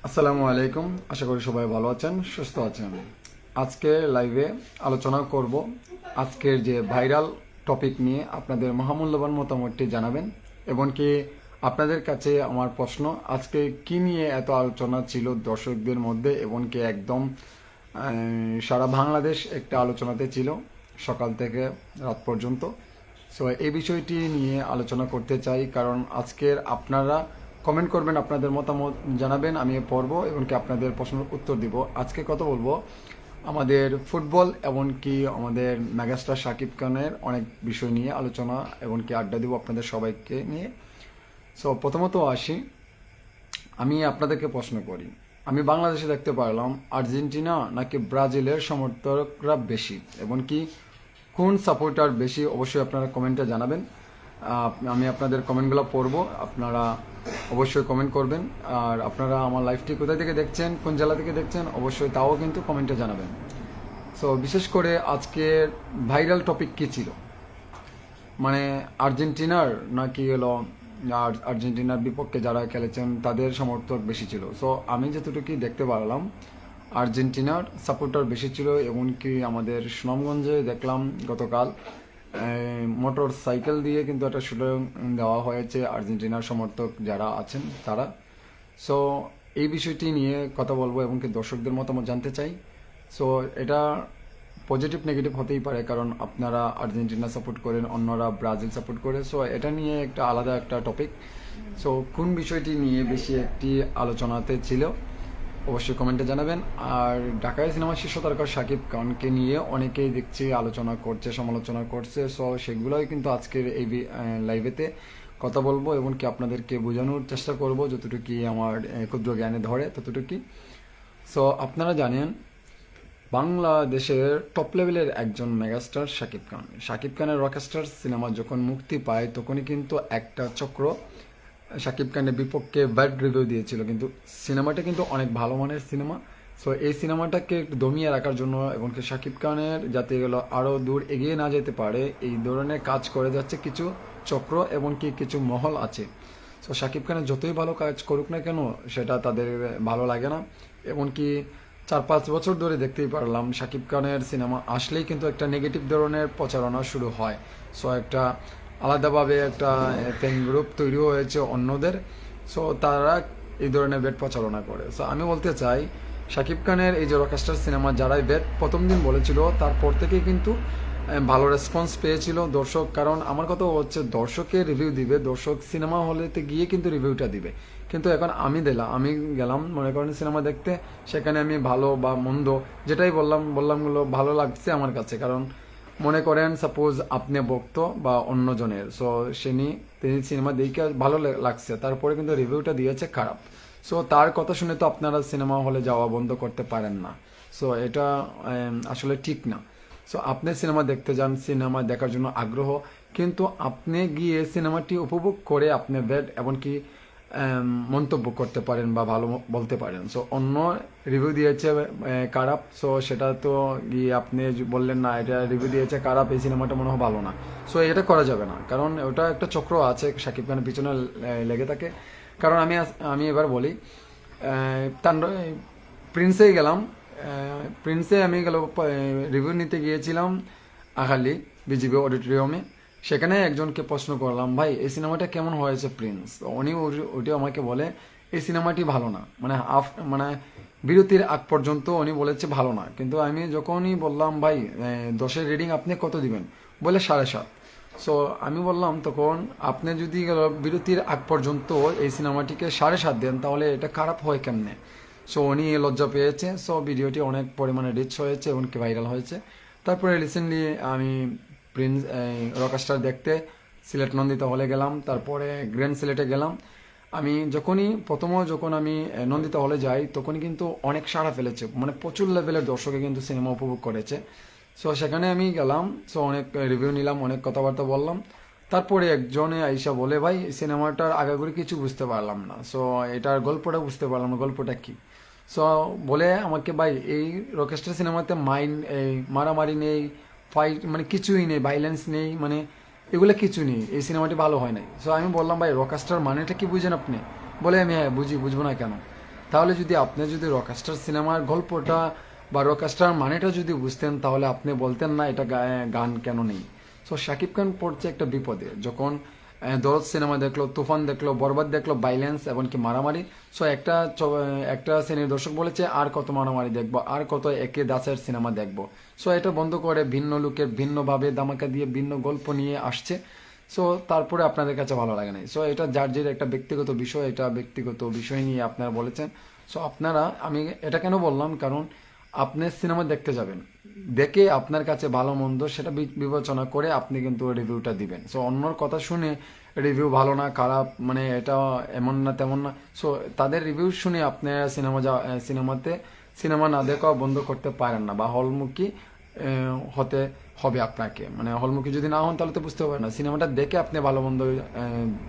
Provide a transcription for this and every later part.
আসসালামু আলাইকুম। আশা করি সবাই ভালো আছেন, সুস্থ আছেন। আজকে লাইভে আলোচনা করব আজকের যে ভাইরাল টপিক নিয়ে আপনাদের মহামূল্যবান মতামতটি জানাবেন এবং কি আপনাদের কাছে আমার প্রশ্ন, আজকে কি নিয়ে এত আলোচনা ছিল দর্শকদের মধ্যে এবং কি একদম সারা বাংলাদেশ একটা আলোচনাতে ছিল সকাল থেকে রাত পর্যন্ত। সো এই বিষয়টি নিয়ে আলোচনা করতে চাই, কারণ আজকের আপনারা কমেন্ট করবেন, আপনাদের মতামত জানাবেন, আমি পড়ব এবং কি আপনাদের প্রশ্নের উত্তর দিব। আজকে কথা বলবো আমাদের ফুটবল এবং কি আমাদের মেগাস্টার শাকিব খানের অনেক বিষয় নিয়ে আলোচনা এবং কি আড্ডা দিব আপনাদের সবাইকে নিয়ে। সো প্রথমত আসি, আমি আপনাদেরকে প্রশ্ন করি, আমি বাংলাদেশে দেখতে পারলাম আর্জেন্টিনা নাকি ব্রাজিলের সমর্থকরা বেশি এবং কি কোন সাপোর্টার বেশি, অবশ্যই আপনারা কমেন্টে জানাবেন। আমি আপনাদের কমেন্টগুলো পড়ব, আপনারা অবশ্যই কমেন্ট করবেন। আর আপনারা আমার লাইভটি কোথায় থেকে দেখছেন, কোন জেলা থেকে দেখছেন, অবশ্যই তাও কিন্তু কমেন্টে জানাবেন। সো বিশেষ করে আজকের ভাইরাল টপিক কী ছিল, মানে আর্জেন্টিনার নাকি হলো আর্জেন্টিনার বিপক্ষে যারা খেলেছেন তাদের সমর্থক বেশি ছিল। সো আমি যতটুকু দেখতে পারলাম আর্জেন্টিনার সাপোর্টার বেশি ছিল। এমনকি আমাদের সুনামগঞ্জে দেখলাম গতকাল মোটর সাইকেল দিয়ে কিন্তু একটা শুটিং দেওয়া হয়েছে আর্জেন্টিনার সমর্থক যারা আছেন তারা। সো এই বিষয়টি নিয়ে কথা বলবো এবং কি দর্শকদের মতামত জানতে চাই। সো এটা পজিটিভ নেগেটিভ হতেই পারে, কারণ আপনারা আর্জেন্টিনা সাপোর্ট করেন, অন্যরা ব্রাজিল সাপোর্ট করে। সো এটা নিয়ে একটা আলাদা একটা টপিক। সো কোন বিষয়টি নিয়ে বেশি একটি আলোচনাতে ছিল অবশ্যই কমেন্টে জানাবেন। আর ঢাকায় সিনেমা শীর্ষ তারকা শাকিব খানকে নিয়ে অনেকেই দেখছি আলোচনা করছে, সমালোচনা করছে। সো সেগুলোই কিন্তু আজকের এই লাইভেতে কথা বলবো এবং কি আপনাদেরকে বোঝানোর চেষ্টা করব যতটুকু আমার ক্ষুদ্র জ্ঞানে ধরে ততটুকু। সো আপনারা জানেন বাংলাদেশের টপ লেভেলের একজন মেগাস্টার শাকিব খান। শাকিব খানের রকস্টার সিনেমা যখন মুক্তি পায় তখনই কিন্তু একটা চক্র শাকিব খানের বিপক্ষে ব্যাড রিভিউ দিয়েছিল, কিন্তু সিনেমাটা কিন্তু অনেক ভালো মানের সিনেমা। সো এই সিনেমাটাকে একটু দমিয়ে রাখার জন্য এবং শাকিব খানের যাতে গেলো আরও দূর এগিয়ে না যেতে পারে এই ধরনের কাজ করে যাচ্ছে কিছু চক্র এবং কি কিছু মহল আছে। সো শাকিব খানের যতই ভালো কাজ করুক না কেন সেটা তাদের ভালো লাগে না। এমনকি 4-5 বছর ধরে দেখতেই পারলাম শাকিব খানের সিনেমা আসলেই কিন্তু একটা নেগেটিভ ধরনের প্রচারণা শুরু হয়। সো একটা আলাদাভাবে একটা ফ্যান গ্রুপ তৈরি হয়েছে অন্যদের। সো তারা এই ধরনের বেড প্রচারণা করে। সো আমি বলতে চাই শাকিব খানের এই যে রকস্টার সিনেমা যারাই বেড প্রথম দিন বলেছিল তারপর থেকেই কিন্তু ভালো রেসপন্স পেয়েছিল দর্শক। কারণ আমার কথা হচ্ছে দর্শকের রিভিউ দিবে, দর্শক সিনেমা হলেতে গিয়ে কিন্তু রিভিউটা দিবে। কিন্তু এখন আমি গেলাম মনে করেন সিনেমা দেখতে, সেখানে আমি ভালো বা মন্দ যেটাই বললামগুলো ভালো লাগছে আমার কাছে। কারণ মনে করেন সাপোজ আপনি ভক্ত বা অন্যজনের, সো তিনি সিনেমা দেখে ভালো লাগছে, তারপরে কিন্তু রিভিউটা দিয়েছে খারাপ। সো তার কথা শুনে তো আপনারা সিনেমা হলে যাওয়া বন্ধ করতে পারেন না। সো এটা আসলে ঠিক না। সো আপনি সিনেমা দেখতে যান, সিনেমা দেখার জন্য আগ্রহ, কিন্তু আপনি গিয়ে সিনেমাটি উপভোগ করে আপনি বেড এমনকি মন্তব্য করতে পারেন বা ভালো বলতে পারেন। সো অন্য রিভিউ দিয়েছে খারাপ, সো সেটা তো গিয়ে আপনি বললেন না এটা রিভিউ দিয়েছে খারাপ, এই সিনেমাটা মনে হয় ভালো না। সো এটা করা যাবে না, কারণ ওটা একটা চক্র আছে শাকিব খানের পিছনে লেগে থাকে। কারণ আমি এবার বলি, তাণ্ডব প্রিন্সেই গেলাম, প্রিন্সে আমি রিভিউ নিতে গিয়েছিলাম আখালি বিজিবি অডিটোরিয়ামে। সেখানে একজনকে প্রশ্ন করলাম, ভাই এই সিনেমাটা কেমন হয়েছে প্রিন্স? উনি ওটি আমাকে বলে এই সিনেমাটি ভালো না, মানে বিরতির আগ পর্যন্ত উনি বলেছে ভালো না। কিন্তু আমি যখনই বললাম ভাই 10-এর রিডিং আপনি কত দিবেন, বলে 7.5। সো আমি বললাম তখন আপনি যদি বিরতির আগ পর্যন্ত এই সিনেমাটিকে 7.5 দেন তাহলে এটা খারাপ হয় কেমনে? সো উনি লজ্জা পেয়েছে। সো ভিডিওটি অনেক পরিমাণে রিচ হয়েছে এবং কি ভাইরাল হয়েছে। তারপরে রিসেন্টলি আমি প্রিন্স রকস্টার দেখতে সিলেট নন্দিতা হলে গেলাম, তারপরে গ্র্যান্ড সিলেটে গেলাম। আমি যখন আমি নন্দিতা হলে যাই তখনই কিন্তু অনেক সাড়া ফেলেছে, মানে প্রচুর লেভেলের দর্শকে কিন্তু সিনেমা উপভোগ করেছে। সো সেখানে আমি গেলাম, সো অনেক রিভিউ নিলাম, অনেক কথাবার্তা বললাম। তারপরে একজনে আইসা বলে, ভাই সিনেমাটার আগাগোড়ি কিছু বুঝতে পারলাম না, সো এটার গল্পটা বুঝতে পারলাম না, গল্পটা কি? সো বলে আমাকে, ভাই এই রকেস্টার সিনেমাতে এই মারামারি নেই, ফাইট মানে কিছুই নেই, ভাইলেন্স নেই, মানে এগুলো কিছু নেই, এই সিনেমাটি ভালো হয় নাই। সো আমি বললাম, ভাই রকস্টার মানেটা কি বুঝেন আপনি? বলে আমি হ্যাঁ বুঝবো না কেন? তাহলে যদি আপনি যদি রকস্টার সিনেমার গল্পটা বা রকস্টার মানেটা যদি বুঝতেন, তাহলে আপনি বলতেন না এটা গান কেন নেই। সো শাকিব খান পড়ছে একটা বিপদে, যখন দরদ সিনেমা দেখলো, তুফান দেখলো, বরবাদ দেখলো, ভাইলেন্স এমনকি মারামারি। সো একটা শ্রেণীর দর্শক বলেছে আর কত মারামারি দেখবো, আর কত একে দাসের সিনেমা দেখবো। সো এটা বন্ধ করে ভিন্ন লুকের ভিন্নভাবে ধামাকা দিয়ে ভিন্ন গল্প নিয়ে আসছে। সো তারপরে আপনাদের কাছে ভালো লাগে নাই। সো এটা যার যে একটা ব্যক্তিগত বিষয়, এটা ব্যক্তিগত বিষয় নিয়ে আপনারা বলেছেন। সো আপনারা, আমি এটা কেন বললাম, কারণ আপনি সিনেমা দেখতে যাবেন, দেখে আপনার কাছে ভালো মন্দ সেটা বিবেচনা করে আপনি কিন্তু রিভিউটা দিবেন। সো অন্যর কথা শুনে রিভিউ ভালো না খারাপ, মানে এটা এমন না তেমন না, সো তাদের রিভিউ শুনে আপনারা সিনেমা না দেখা বন্ধ করতে পারেন না, বা হলমুখী হতে হবে আপনাকে। মানে হলমুখী যদি না হন তাহলে তো বুঝতে পারবেন না, সিনেমাটা দেখে আপনি ভালো মন্দ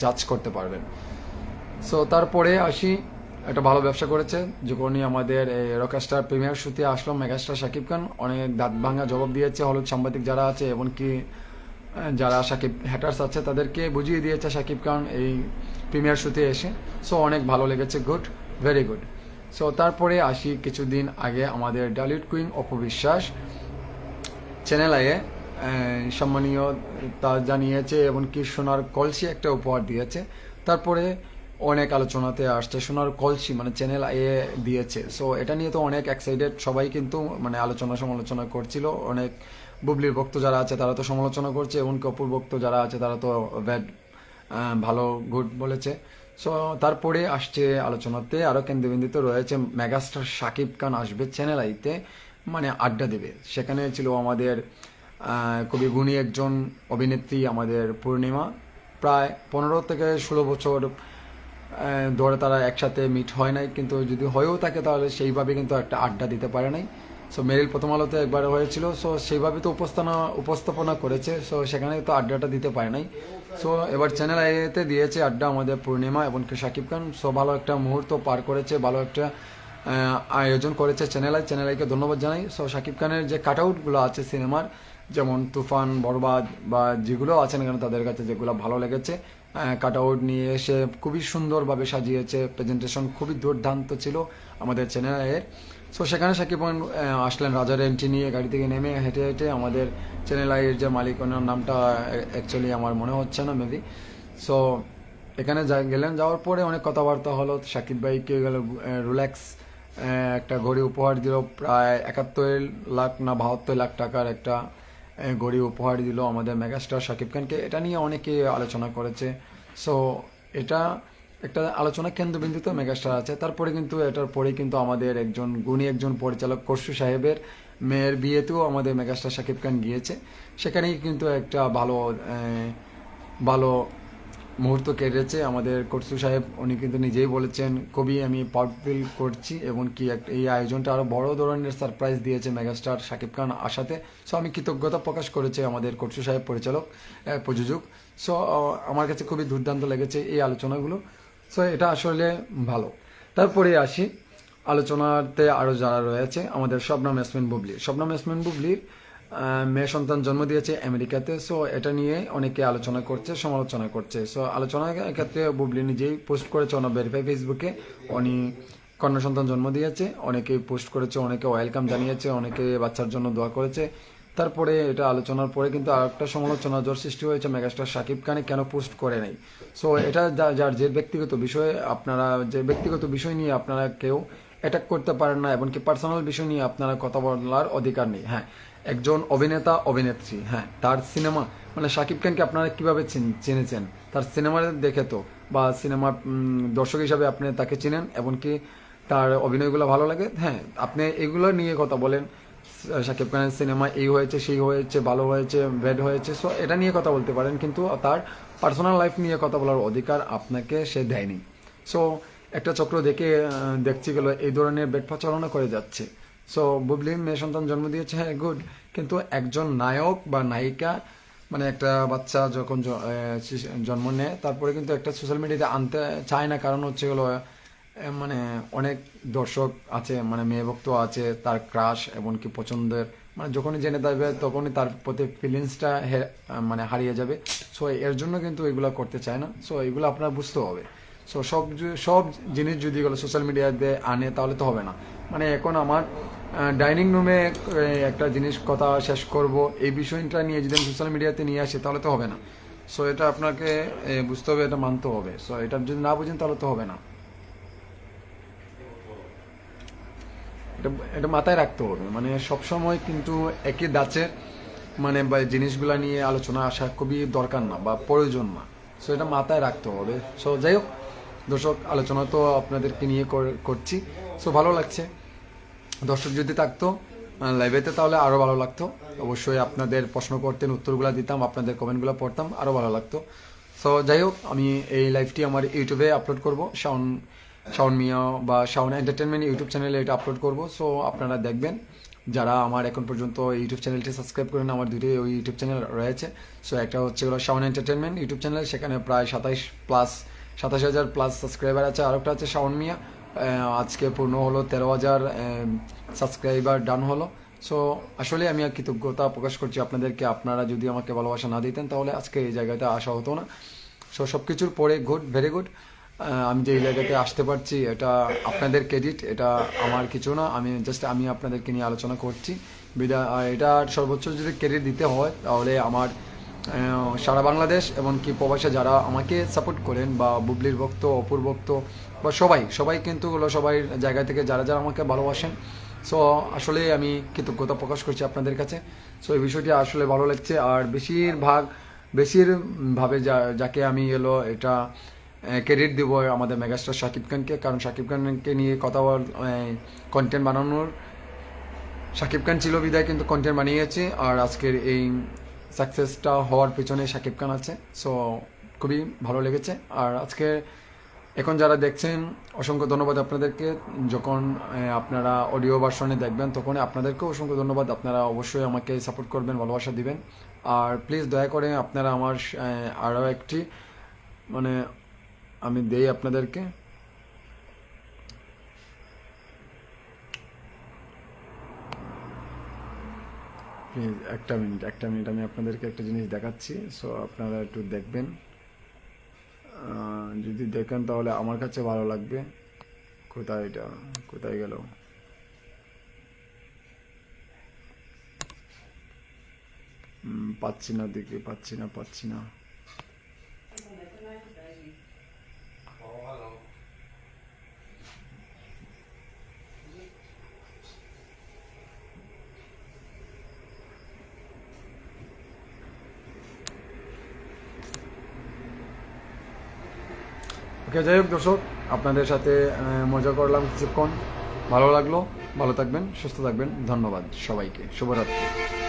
জাজ করতে পারবেন। সো তারপরে আসি, একটা ভালো ব্যবসা করেছে যখনই আমাদের রকস্টার প্রিমিয়ার শুতে আসলো মেগাস্টার শাকিব খান, অনেক দাঁত ভাঙা জবাব দিয়েছে হলুদ সাংবাদিক যারা আছে, এমনকি যারা শাকিব হ্যাটার্স আছে তাদেরকে বুঝিয়ে দিয়েছে শাকিব খান এই প্রিমিয়ার শুতে এসে। সো অনেক ভালো লেগেছে, গুড, ভেরি গুড। সো তারপরে আসি, কিছুদিন আগে আমাদের ডালিউড কুইন অপু বিশ্বাস চ্যানেল আয়ে সম্মানীয় তা জানিয়েছে, এমনকি সোনার কলসি একটা উপহার দিয়েছে। তারপরে অনেক আলোচনাতে আসছে, সোনার কলসি মানে চ্যানেল আয়ে দিয়েছে। সো এটা নিয়ে তো অনেক এক্সাইটেড সবাই, কিন্তু মানে আলোচনা সমালোচনা করছিল। অনেক বুবলির ভক্ত যারা আছে তারা তো সমালোচনা করছে, এমনকি অপুর ভক্ত যারা আছে তারা তো ব্যাড, ভালো, গুড বলেছে। সো তারপরে আসছে আলোচনাতে আরও কেন্দ্রবিন্দুতে রয়েছে মেগাস্টার শাকিব খান আসবে চ্যানেল আইতে, মানে আড্ডা দেবে। সেখানে ছিল আমাদের খুবই গুণী একজন অভিনেত্রী আমাদের পূর্ণিমা, প্রায় 15 থেকে 16 বছর ধরে তারা একসাথে মিট হয় নাই, কিন্তু যদি হয়েও থাকে তাহলে সেইভাবে কিন্তু একটা আড্ডা দিতে পারে নাই। সো মেরিল প্রথম আলোতে একবার হয়েছিল, সো সেইভাবে তো উপস্থাপনা করেছে, সো সেখানে তো আড্ডাটা দিতে পারে নাই। সো এবার চ্যানেল আইতে দিয়েছে আড্ডা আমাদের পূর্ণিমা এবং শাকিব খান। সো ভালো একটা মুহূর্ত পার করেছে, ভালো একটা আয়োজন করেছে চ্যানেল আইকে ধন্যবাদ জানাই। সো শাকিব খানের যে কাট আউটগুলো আছে সিনেমার, যেমন তুফান, বরবাদ বা যেগুলো আছে না কেন তাদের কাছে যেগুলো ভালো লেগেছে, কাট আউট নিয়ে এসে খুবই সুন্দরভাবে সাজিয়েছে, প্রেজেন্টেশন খুবই দুর্দান্ত ছিল আমাদের চ্যানেলের। সো সেখানে শাকিব খান আসলেন রাজার এন্ট্রি নিয়ে, গাড়ি থেকে নেমে হেঁটে হেঁটে আমাদের চ্যানেল আইয়ের যে মালিক, ওনার নামটা অ্যাকচুয়ালি আমার মনে হচ্ছে না মেবি। সো এখানে গেলেন, যাওয়ার পরে অনেক কথাবার্তা হলো। শাকিব ভাইকে গেল রোলেক্স একটা ঘড়ি উপহার দিল, প্রায় 71 লাখ না 72 লাখ টাকার একটা ঘড়ি উপহার দিল আমাদের মেগাস্টার শাকিব খানকে। এটা নিয়ে অনেকে আলোচনা করেছে। সো এটা একটা আলোচনা কেন্দ্রবিন্দুতে মেগাস্টার আছে। তারপরে কিন্তু এটার পরে কিন্তু আমাদের একজন গুণী একজন পরিচালক খসরু সাহেবের মেয়ের বিয়েতেও আমাদের মেগাস্টার শাকিব খান গিয়েছে। সেখানেই কিন্তু একটা ভালো মুহূর্ত কেটেছে আমাদের খসরু সাহেব। উনি কিন্তু নিজেই বলেছেন, খুবই আমি প্রাউড ফিল করছি, এবং কি এই আয়োজনটা আরও বড় ধরনের সারপ্রাইজ দিয়েছে মেগাস্টার শাকিব খান আসাতে। সো আমি কৃতজ্ঞতা প্রকাশ করেছি আমাদের খসরু সাহেব পরিচালক, প্রযোজক। সো আমার কাছে খুবই দুর্দান্ত লেগেছে এই আলোচনাগুলো। সো এটা আসলে ভালো। তারপরে আসি আলোচনাতে আরও যারা রয়েছে, আমাদের শবনম ইয়াসমিন বুবলির মেয়ে সন্তান জন্ম দিয়েছে আমেরিকাতে। সো এটা নিয়ে অনেকে আলোচনা করছে, সমালোচনা করছে। সো আলোচনার ক্ষেত্রে বুবলি নিজেই পোস্ট করেছে অন ভেরিফাই ফেসবুকে, উনি কন্যা সন্তান জন্ম দিয়েছে। অনেকেই পোস্ট করেছে, অনেকে ওয়েলকাম জানিয়েছে, অনেকে বাচ্চার জন্য দোয়া করেছে। তারপরে এটা আলোচনার পরে কিন্তু আরেকটা সমালোচনা জোর সৃষ্টি হয়েছে মেগাস্টার শাকিব খানে কেন পোস্ট করে নাই। সো এটা যার যে ব্যক্তিগত বিষয়ে, আপনারা যে ব্যক্তিগত বিষয় নিয়ে আপনারা কেউ অ্যাটাক করতে পারেন না, এমনকি পার্সোনাল বিষয় নিয়ে আপনারা কথা বলার অধিকার নেই। হ্যাঁ, একজন অভিনেত্রী, হ্যাঁ, তার সিনেমা মানে শাকিব খানকে আপনারা কিভাবে চিনেছেন? তার সিনেমা দেখে তো, বা সিনেমা দর্শক হিসাবে আপনি তাকে চিনেন, এমনকি তার অভিনয়গুলো ভালো লাগে। হ্যাঁ, আপনি এগুলো নিয়ে কথা বলেন, শাকিব খানের সিনেমা এই হয়েছে, সেই হয়েছে, ভালো হয়েছে, ব্যাড হয়েছে। সো এটা নিয়ে কথা বলতে পারেন, কিন্তু তার পার্সোনাল লাইফ নিয়ে কথা বলার অধিকার আপনাকে সে দেয়নি। সো একটা চক্র দেখছি গেল এই ধরনের ব্যাড প্রচারণা করে যাচ্ছে। সো বুবলি মেয়ে সন্তান জন্ম দিয়েছে, হ্যাঁ, গুড, কিন্তু একজন নায়ক বা নায়িকা মানে একটা বাচ্চা যখন জন্ম নেয়, তারপরে কিন্তু একটা সোশ্যাল মিডিয়াতে আনতে চায় না, কারণ হচ্ছে হলো মানে অনেক দর্শক আছে, মানে মেয়ে ভক্ত আছে, তার ক্রাশ এমনকি পছন্দের, মানে যখনই জেনে দেবে তখনই তার প্রতি ফিলিংসটা মানে হারিয়ে যাবে। সো এর জন্য কিন্তু এগুলো করতে চায় না। সো এগুলো আপনার বুঝতে হবে। সো সব জিনিস যদি এগুলো সোশ্যাল মিডিয়াতে আনে তাহলে তো হবে না। মানে এখন আমার ডাইনিং রুমে একটা জিনিস কথা শেষ করব, এই বিষয়টা নিয়ে যদি আমি সোশ্যাল মিডিয়াতে নিয়ে আসি তাহলে তো হবে না। সো এটা আপনাকে বুঝতে হবে, এটা মানতে হবে। সো এটা যদি না বুঝেন তাহলে তো হবে না। এটা এটা মাথায় রাখতে হবে। মানে সবসময় কিন্তু একই ধাঁচে মানে বা জিনিসগুলা নিয়ে আলোচনা আসা খুবই দরকার না বা প্রয়োজন না। সো এটা মাথায় রাখতে হবে। সো যাই হোক দর্শক, আলোচনা তো আপনাদেরকে নিয়ে করছি। সো ভালো লাগছে। দর্শক যদি থাকতো লাইভেতে তাহলে আরও ভালো লাগতো। অবশ্যই আপনাদের প্রশ্ন করতেন, উত্তরগুলো দিতাম, আপনাদের কমেন্টগুলো পড়তাম, আরও ভালো লাগতো। সো যাই হোক, আমি এই লাইভটি আমার ইউটিউবে আপলোড করব, শাওন মিয়া বা শাওন এন্টারটেনমেন্ট ইউটিউব চ্যানেলে এটা আপলোড করব। সো আপনারা দেখবেন, যারা আমার এখন পর্যন্ত ইউটিউব চ্যানেলটি সাবস্ক্রাইব করেন, আমার দুটো ওই ইউটিউব চ্যানেল রয়েছে। সো একটা হচ্ছে হলো শাওন এন্টারটেনমেন্ট ইউটিউব চ্যানেল, সেখানে প্রায় 27,000 প্লাস সাবস্ক্রাইবার আছে। আর একটা আছে শাওন মিয়া, আজকে পূর্ণ হলো 13,000 সাবস্ক্রাইবার ডান হলো। সো আসলে আমি কৃতজ্ঞতা প্রকাশ করছি আপনাদেরকে। আপনারা যদি আমাকে ভালোবাসা না দিতেন তাহলে আজকে এই জায়গাতে আসা হতো না। সো সব কিছুর পরে গুড, ভেরি গুড, আমি যে এই জায়গাতে আসতে পারছি এটা আপনাদের ক্রেডিট, এটা আমার কিছু না। আমি আপনাদেরকে নিয়ে আলোচনা করছি এটা সর্বোচ্চ যদি ক্রেডিট দিতে হয় তাহলে আমার সারা বাংলাদেশ এমনকি প্রবাসে যারা আমাকে সাপোর্ট করেন, বা বুবলির ভক্ত, অপুর ভক্ত, বা সবাই কিন্তু সবাই জায়গা থেকে যারা আমাকে ভালোবাসেন। সো আসলে আমি কৃতজ্ঞতা প্রকাশ করছি আপনাদের কাছে। সো এই বিষয়টি আসলে ভালো লাগছে। আর বেশিরভাবে যাকে আমি এটা ক্রেডিট দিব আমাদের মেগাস্টার শাকিব খানকে। কারণ শাকিব খানকে নিয়ে কথা কন্টেন্ট বানানোর শাকিব খান ছিল বিদায় কিন্তু কন্টেন্ট বানিয়েছি। আর আজকের এই সাকসেসটা হওয়ার পেছনে শাকিব খান আছে। সো খুবই ভালো লেগেছে। আর আজকে এখন যারা দেখছেন অসংখ্য ধন্যবাদ আপনাদেরকে। যখন আপনারা অডিও ভার্সনে দেখবেন তখন আপনাদেরকেও অসংখ্য ধন্যবাদ। আপনারা অবশ্যই আমাকে সাপোর্ট করবেন, ভালোবাসা দিবেন। আর প্লিজ দয়া করে আপনারা আমার আরও একটি মানে আমি দেই আপনাদেরকে, প্লিজ একটা মিনিট আমি আপনাদেরকে একটা জিনিস দেখাচ্ছি। সো আপনারা একটু দেখবেন, যদি দেখেন তাহলে আমার কাছে ভালো লাগবে। কোথায় গেল? পাচ্ছি না, দেখি পাচ্ছি না। ওকে, যাই হোক দর্শক, আপনাদের সাথে মজা করলাম কিছুক্ষণ, ভালো লাগলো। ভালো থাকবেন, সুস্থ থাকবেন। ধন্যবাদ সবাইকে, শুভরাত্রি।